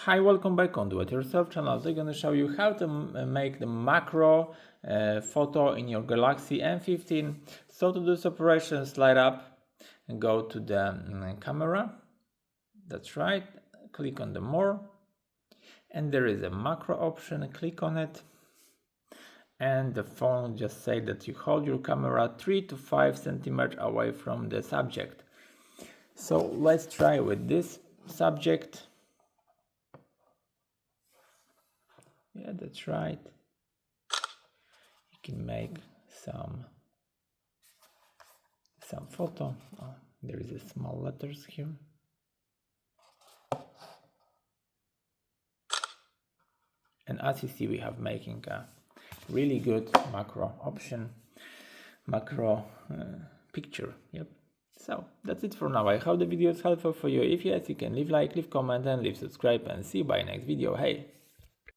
Hi, welcome back on Do It Yourself channel. So I'm going to show you how to make the macro photo in your Galaxy M15. So to do this operation, slide up and go to the camera. That's right. Click on the more. And there is a macro option. Click on it. And the phone just say that you hold your camera 3 to 5 centimeters away from the subject. So let's try with this subject. Yeah, that's right. You can make some photo. Oh, there is a small letters here. And as you see, we have making a really good macro option, macro picture. Yep. So that's it for now. I hope the video is helpful for you. If yes, you can leave like, leave comment, and leave subscribe. And see you by next video. Hey.